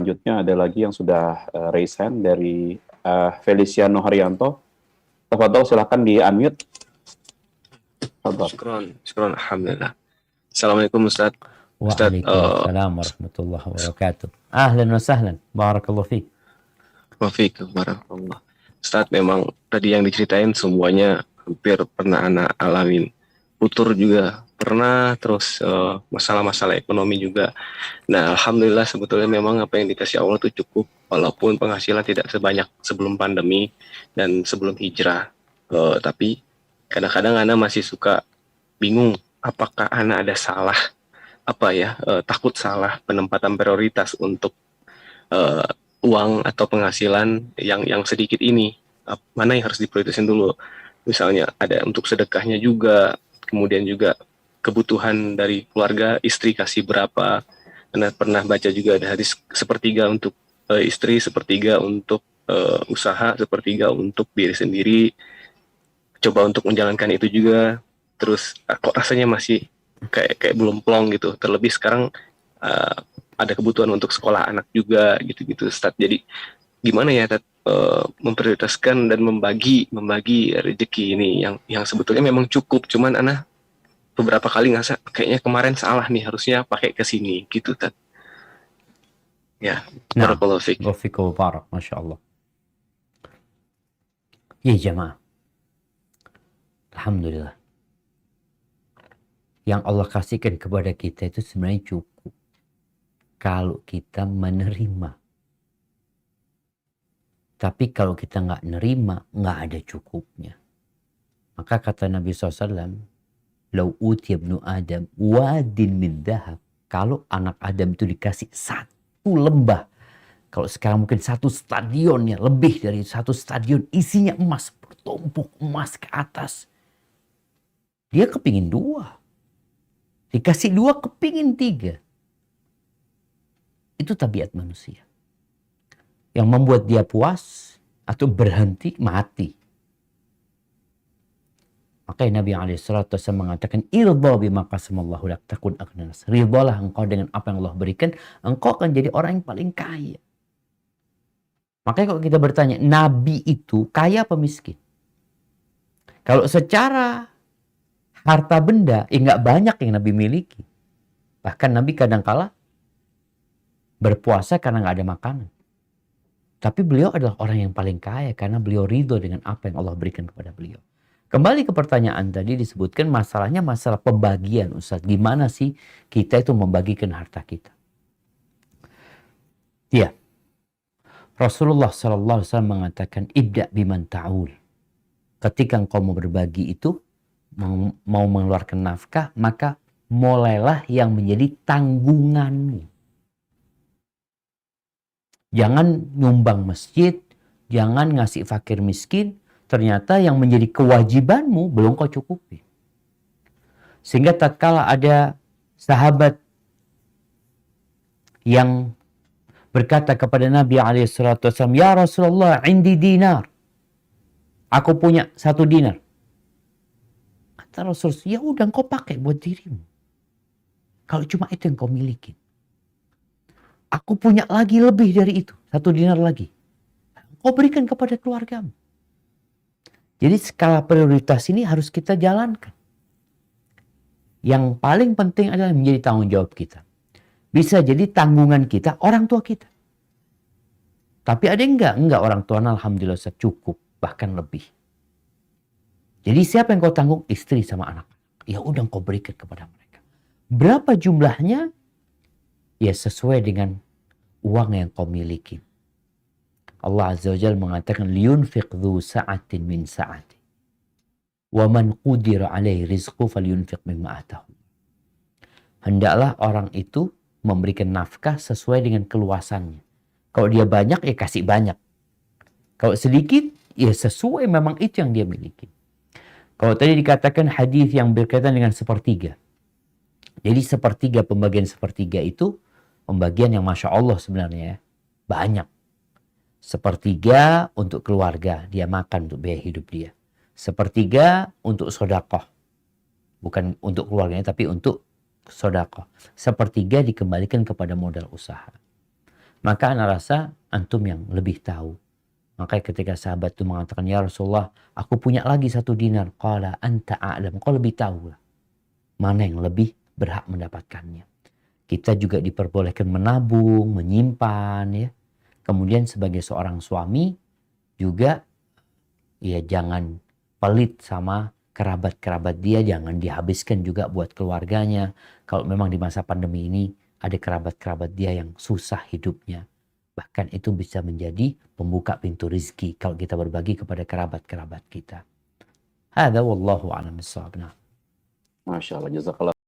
selanjutnya ada lagi yang sudah raise hand dari Feliciano Haryanto. Tafadhol, silakan di-unmute. Syukron, alhamdulillah. Assalamualaikum Ustaz. Waalaikumsalam warahmatullahi wabarakatuh. Ahlan wa sahlan. Barakallahu fiik. Barakallah. Ustaz, memang tadi yang diceritain semuanya hampir pernah anak alamin. Putur juga pernah, terus masalah-masalah ekonomi juga. Nah, alhamdulillah sebetulnya memang apa yang dikasih Allah itu cukup, walaupun penghasilan tidak sebanyak sebelum pandemi dan sebelum hijrah. Tapi kadang-kadang anak masih suka bingung apakah anak ada salah takut salah penempatan prioritas untuk uang atau penghasilan yang sedikit ini, mana yang harus diprioritaskan dulu. Misalnya ada untuk sedekahnya juga, kemudian juga kebutuhan dari keluarga, istri kasih berapa. Karena pernah baca juga ada hadis sepertiga untuk istri, sepertiga untuk usaha, sepertiga untuk diri sendiri. Coba untuk menjalankan itu juga, terus kok rasanya masih kayak belum plong gitu. Terlebih sekarang ada kebutuhan untuk sekolah anak juga gitu-gitu, Ustaz. Jadi gimana ya, memprioritaskan dan membagi rezeki ini yang sebetulnya memang cukup, cuman Ana beberapa kali ngerasa kayaknya kemarin salah nih, harusnya pakai ke sini gitu, Tat. Ya, barakallahu fiik. Wafiqhu barak, Masya Allah. Ya jamaah, alhamdulillah. Yang Allah kasihkan kepada kita itu sebenarnya cukup kalau kita menerima. Tapi kalau kita nggak nerima, nggak ada cukupnya. Maka kata Nabi SAW, "Lau utiya ibnu Adam wadin min dhahab." Kalau anak Adam itu dikasih satu lembah, kalau sekarang mungkin satu stadion, ya lebih dari satu stadion isinya emas, bertumpuk emas ke atas, dia kepingin dua. Dikasih dua, kepingin tiga. Itu tabiat manusia. Yang membuat dia puas atau berhenti, mati. Makanya Nabi SAW mengatakan, "Irdha bima qasamallahu lak takun aghnan nas." Ridhalah engkau dengan apa yang Allah berikan, engkau akan jadi orang yang paling kaya. Makanya kalau kita bertanya, Nabi itu kaya apa miskin? Kalau secara harta benda, nggak banyak yang Nabi miliki. Bahkan Nabi kadang-kala berpuasa karena nggak ada makanan. Tapi beliau adalah orang yang paling kaya karena beliau ridho dengan apa yang Allah berikan kepada beliau. Kembali ke pertanyaan tadi, disebutkan masalahnya masalah pembagian, Ustaz. Gimana sih kita itu membagikan harta kita? Ya, Rasulullah SAW mengatakan, "Ibda biman ta'ul." Ketika engkau mau berbagi itu, mau mengeluarkan nafkah, maka mulailah yang menjadi tanggunganmu. Jangan nyumbang masjid, jangan ngasih fakir miskin, ternyata yang menjadi kewajibanmu belum kau cukupi. Sehingga tatkala ada sahabat yang berkata kepada Nabi SAW, "Ya Rasulullah, indi dinar." Aku punya 1 dinar. Kata Rasul, "Ya udah kau pakai buat dirimu. Kalau cuma itu yang kau miliki. Aku punya lagi lebih dari itu, 1 dinar lagi. Kau berikan kepada keluargamu." Jadi skala prioritas ini harus kita jalankan. Yang paling penting adalah menjadi tanggung jawab kita. Bisa jadi tanggungan kita orang tua kita. Tapi ada enggak orang tua alhamdulillah cukup, bahkan lebih. Jadi siapa yang kau tanggung? Istri sama anak. Ya udah kau berikan kepada mereka. Berapa jumlahnya? Ya sesuai dengan uang yang kau miliki. Allah Azza wa Jalla mengatakan, "Liyunfiq dhu sa'atin min sa'ati. Wa man qudira alaihi rizqu falyunfiq mimma atahu." Hendaklah orang itu memberikan nafkah sesuai dengan keluasannya. Kalau dia banyak, ya kasih banyak. Kalau sedikit, ya sesuai memang itu yang dia miliki. Kalau tadi dikatakan hadis yang berkaitan dengan sepertiga. Jadi sepertiga, pembagian sepertiga itu pembagian yang Masya Allah sebenarnya ya. Banyak. Sepertiga untuk keluarga, dia makan untuk biaya hidup dia. Sepertiga untuk sedekah. Bukan untuk keluarganya, tapi untuk sedekah. Sepertiga dikembalikan kepada modal usaha. Maka ana rasa antum yang lebih tahu. Makanya ketika sahabat itu mengatakan, ya Rasulullah, aku punya lagi 1 dinar. Qala anta a'lam. Kau lebih tahu lah mana yang lebih berhak mendapatkannya. Kita juga diperbolehkan menabung, menyimpan ya. Kemudian sebagai seorang suami juga ya jangan pelit sama kerabat-kerabat dia, jangan dihabiskan juga buat keluarganya. Kalau memang di masa pandemi ini ada kerabat-kerabat dia yang susah hidupnya. Bahkan itu bisa menjadi pembuka pintu rizki kalau kita berbagi kepada kerabat-kerabat kita. Hadza wallahu a'lam bissawab. Masya Allah, jazakallah.